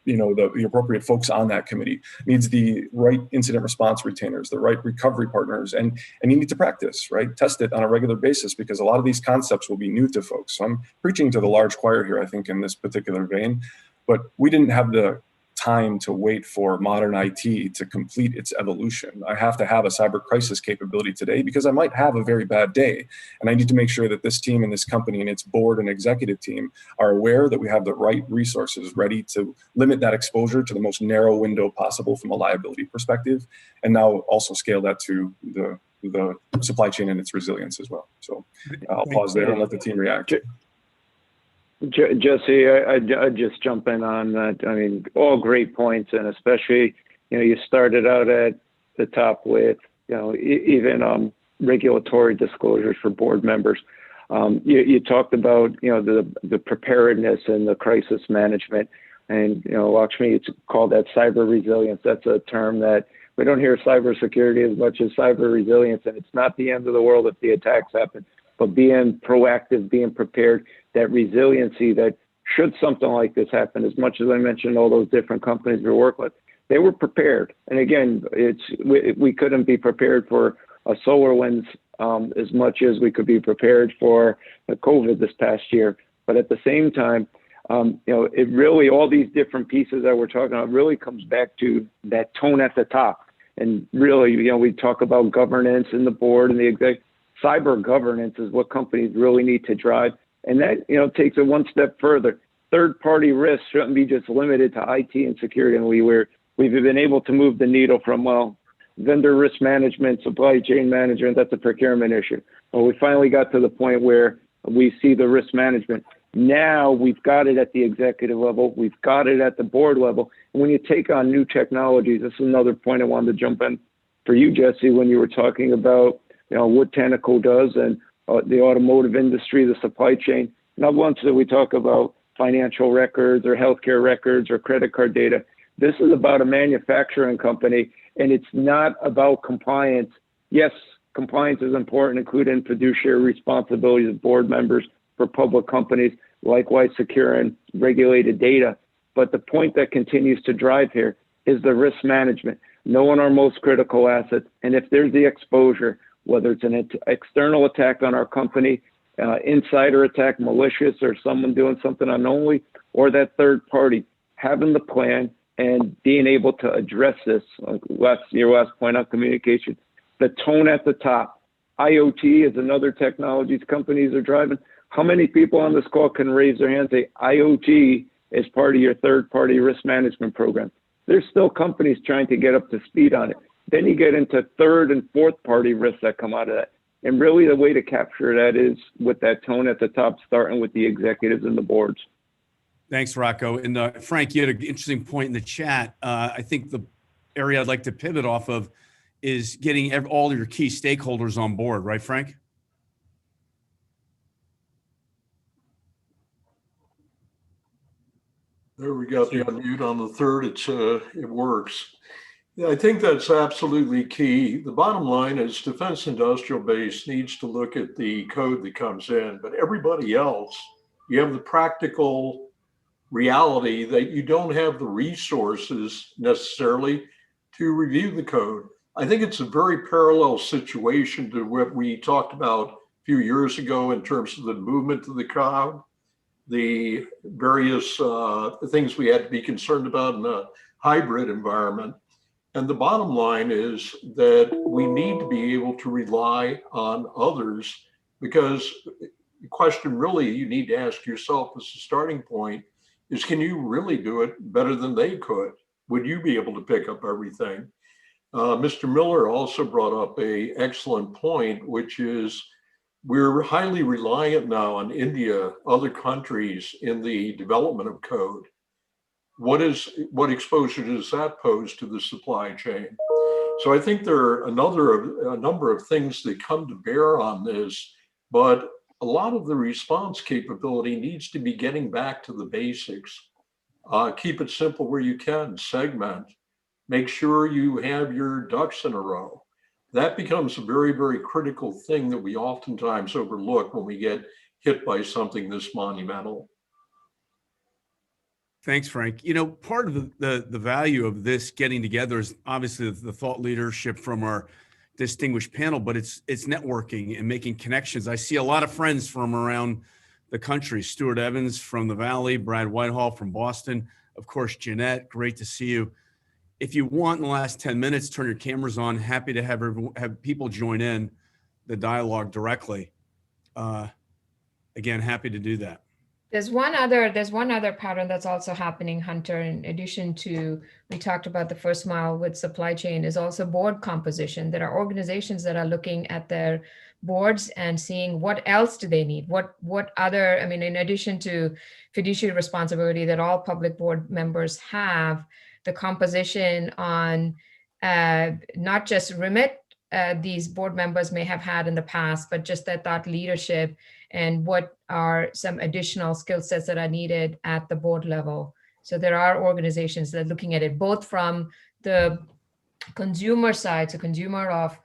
the appropriate folks on that committee, needs the right incident response retainers, the right recovery partners, and you need to practice, right? Test it on a regular basis, because a lot of these concepts will be new to folks. So I'm preaching to the large choir here, I think, in this particular vein, but we didn't have the time to wait for modern IT to complete its evolution. I have to have a cyber crisis capability today because I might have a very bad day. And I need to make sure that this team and this company and its board and executive team are aware that we have the right resources ready to limit that exposure to the most narrow window possible from a liability perspective. And now also scale that to the supply chain and its resilience as well. So I'll pause there and let the team react. Jesse, I'd just jump in on that. I mean, all great points, and especially, you started out at the top with, even regulatory disclosures for board members. You talked about, the preparedness and the crisis management, and Lakshmi, it's called that cyber resilience. That's a term that we don't hear cybersecurity as much as cyber resilience, and it's not the end of the world if the attacks happen. But being proactive, being prepared, that resiliency, that should something like this happen, as much as I mentioned all those different companies we work with, they were prepared. And again, we couldn't be prepared for a SolarWinds as much as we could be prepared for the COVID this past year. But at the same time, it really, all these different pieces that we're talking about really comes back to that tone at the top. And really, we talk about governance and the board and the exec. Cyber governance is what companies really need to drive. And that, takes it one step further. Third-party risks shouldn't be just limited to IT and security. And we've been able to move the needle from, vendor risk management, supply chain management, that's a procurement issue. Well, we finally got to the point where we see the risk management. Now we've got it at the executive level. We've got it at the board level. And when you take on new technologies, this is another point I wanted to jump in for you, Jesse, when you were talking about what Tenneco does and the automotive industry, the supply chain. Not once do we talk about financial records or healthcare records or credit card data. This is about a manufacturing company, and it's not about compliance. Yes, compliance is important, including fiduciary responsibilities of board members for public companies, likewise securing regulated data. But the point that continues to drive here is the risk management, knowing our most critical assets. And if there's the exposure, whether it's an external attack on our company, insider attack, malicious, or someone doing something unknowingly, or that third party, having the plan and being able to address this, like your last point on communication, the tone at the top. IoT is another technology companies are driving. How many people on this call can raise their hand and say IoT is part of your third-party risk management program? There's still companies trying to get up to speed on it. Then you get into third and fourth party risks that come out of that. And really the way to capture that is with that tone at the top, starting with the executives and the boards. Thanks, Rocco. And Frank, you had an interesting point in the chat. I think the area I'd like to pivot off of is getting all your key stakeholders on board, right, Frank? There we got the unmute on the third. It works. Yeah, I think that's absolutely key. The bottom line is Defense Industrial Base needs to look at the code that comes in, but everybody else, you have the practical reality that you don't have the resources necessarily to review the code. I think it's a very parallel situation to what we talked about a few years ago in terms of the movement to the cloud, the various things we had to be concerned about in a hybrid environment. And the bottom line is that we need to be able to rely on others, because the question really you need to ask yourself as a starting point is, can you really do it better than they could? would you be able to pick up everything? Mr. Miller also brought up an excellent point, which is we're highly reliant now on India, other countries in the development of code. What exposure does that pose to the supply chain? So I think there are a number of things that come to bear on this, but a lot of the response capability needs to be getting back to the basics. Keep it simple where you can, segment, make sure you have your ducks in a row. That becomes a very, very critical thing that we oftentimes overlook when we get hit by something this monumental. Thanks, Frank. You know, part of the value of this getting together is obviously the thought leadership from our distinguished panel, but it's networking and making connections. I see a lot of friends from around the country. Stuart Evans from the Valley, Brad Whitehall from Boston, of course, Jeanette, great to see you. If you want in the last 10 minutes, turn your cameras on. Happy to have people join in the dialogue directly. Again, happy to do that. There's one other pattern that's also happening, Hunter, in addition to, we talked about the first mile with supply chain, is also board composition. There are organizations that are looking at their boards and seeing what else do they need? What other, I mean, in addition to fiduciary responsibility that all public board members have, the composition on not just remit these board members may have had in the past, but just that thought leadership and what are some additional skill sets that are needed at the board level. So there are organizations that are looking at it both from the consumer side, so consumer of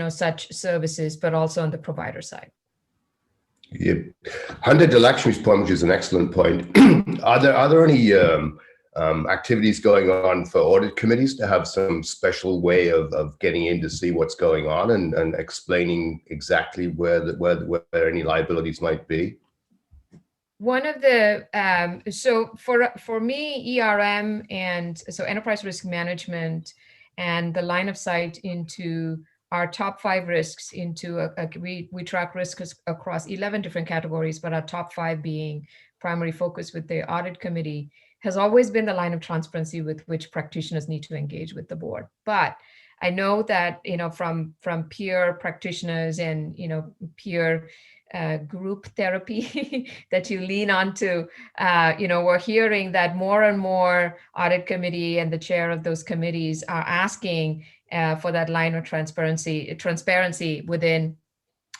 such services, but also on the provider side. Yeah. Hunter, to Lakshmi's point, which is an excellent point, are there any activities going on for audit committees to have some special way of getting in to see what's going on and explaining exactly where any liabilities might be? One of the, so for me, ERM and so enterprise risk management and the line of sight into our top 5 risks into we track risks across 11 different categories, but our top 5 being primary focus with the audit committee has always been the line of transparency with which practitioners need to engage with the board. But I know that, from peer practitioners and, peer group therapy that you lean onto, we're hearing that more and more audit committee and the chair of those committees are asking for that line of transparency within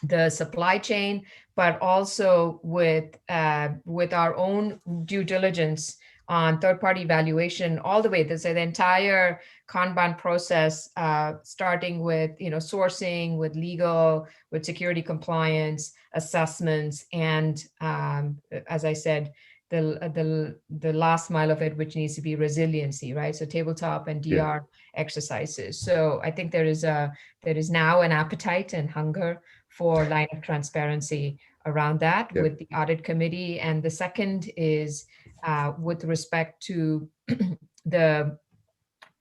the supply chain, but also with our own due diligence on third-party evaluation all the way. There's the entire Kanban process, starting with sourcing, with legal, with security compliance, assessments, and as I said, the last mile of it, which needs to be resiliency, right? So tabletop and DR exercises. So I think there is now an appetite and hunger for line of transparency around that with the audit committee. And the second is with respect to the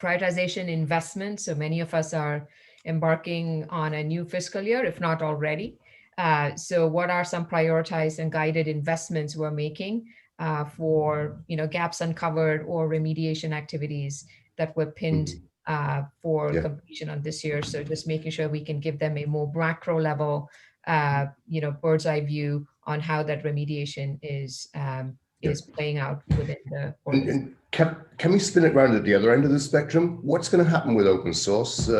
prioritization investment. So many of us are embarking on a new fiscal year, if not already. So what are some prioritized and guided investments we're making for gaps uncovered or remediation activities that were pinned for completion on this year? So just making sure we can give them a more macro level, bird's eye view on how that remediation is playing out within the organization. Can we spin it around at the other end of the spectrum? What's going to happen with open source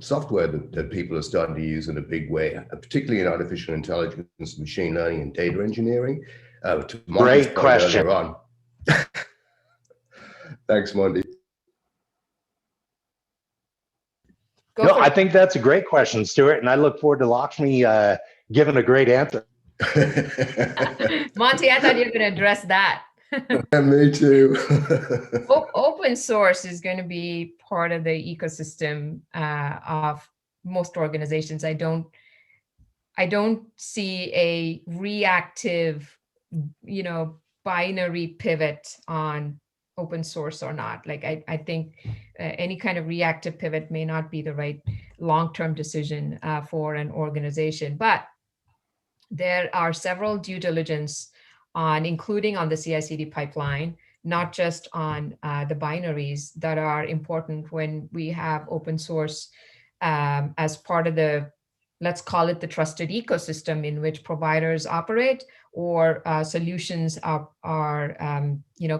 software that people are starting to use in a big way, particularly in artificial intelligence, machine learning, and data engineering? Great question. On. Thanks, Monty. I think that's a great question, Stuart, and I look forward to Lakshmi giving a great answer. Monty, I thought you were going to address that. Yeah, me too. Open source is going to be part of the ecosystem of most organizations. I don't see a reactive, binary pivot on open source or not. Like I think any kind of reactive pivot may not be the right long-term decision for an organization, but there are several due diligence including on the CI/CD pipeline, not just on the binaries that are important when we have open source as part of the, let's call it the trusted ecosystem in which providers operate, or solutions are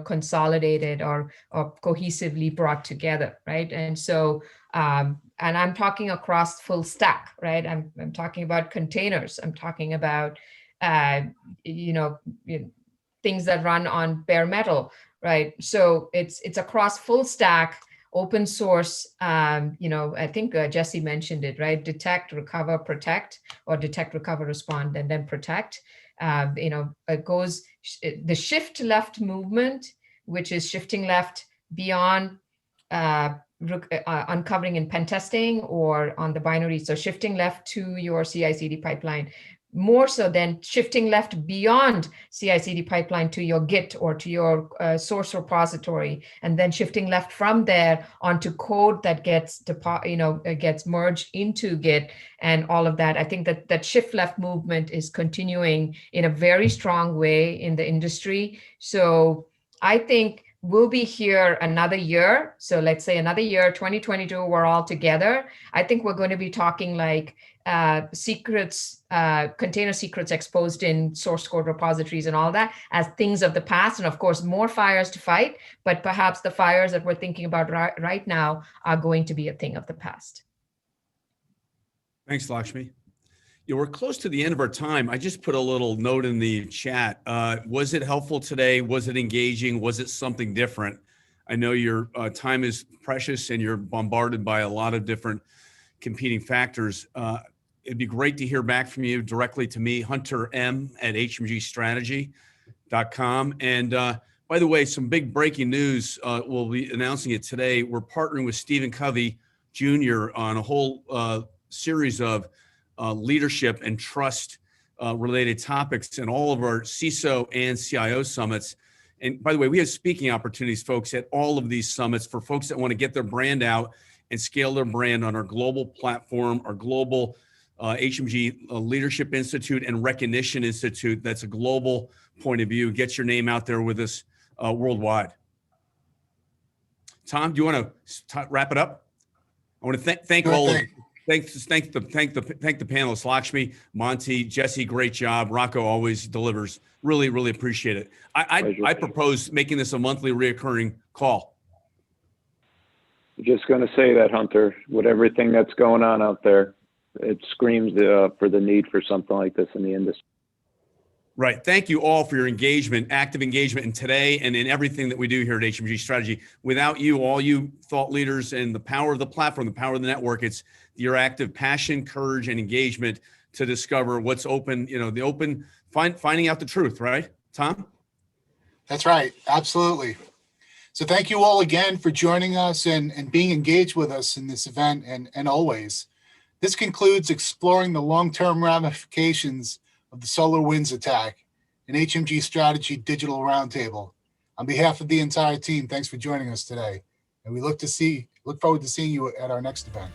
consolidated or cohesively brought together, right? And so, and I'm talking across full stack, right? I'm talking about containers. I'm talking about, things that run on bare metal, right? So it's across full stack, open source. I think Jesse mentioned it, right? Detect, recover, protect, or detect, recover, respond, and then protect. It goes the shift left movement, which is shifting left beyond uncovering and pen testing or on the binary. So shifting left to your CI/CD pipeline, more so than shifting left beyond CI/CD pipeline to your Git or to your source repository, and then shifting left from there onto code that gets merged into Git and all of that. I think that shift left movement is continuing in a very strong way in the industry. So I think we'll be here another year. So let's say another year, 2022, we're all together. I think we're going to be talking like secrets, container secrets exposed in source code repositories and all that as things of the past. And of course, more fires to fight, but perhaps the fires that we're thinking about right now are going to be a thing of the past. Thanks, Lakshmi. We're close to the end of our time. I just put a little note in the chat. Was it helpful today? Was it engaging? Was it something different? I know your time is precious and you're bombarded by a lot of different competing factors. It'd be great to hear back from you directly to me, hunterm@hmgstrategy.com. And by the way, some big breaking news. We'll be announcing it today. We're partnering with Stephen Covey Jr. on a whole series of leadership and trust related topics in all of our CISO and CIO summits. And by the way, we have speaking opportunities, folks, at all of these summits for folks that want to get their brand out and scale their brand on our global platform, our global HMG Leadership Institute and Recognition Institute. That's a global point of view. Get your name out there with us worldwide. Tom, do you want to wrap it up? I want to thank all of you. Thank the panelists, Lakshmi, Monty, Jesse, great job. Rocco always delivers. Really, really appreciate it. I propose making this a monthly reoccurring call. Just going to say that, Hunter, with everything that's going on out there, it screams for the need for something like this in the industry. Right. Thank you all for your engagement, active engagement in today and in everything that we do here at HMG Strategy. Without you, all you thought leaders and the power of the platform, the power of the network, it's your active passion, courage, and engagement to discover what's open, finding out the truth, right? Tom? That's right. Absolutely. So thank you all again for joining us and being engaged with us in this event and always. This concludes exploring the long-term ramifications of the SolarWinds attack, an HMG Strategy Digital Roundtable. On behalf of the entire team, thanks for joining us today. And we look forward to seeing you at our next event.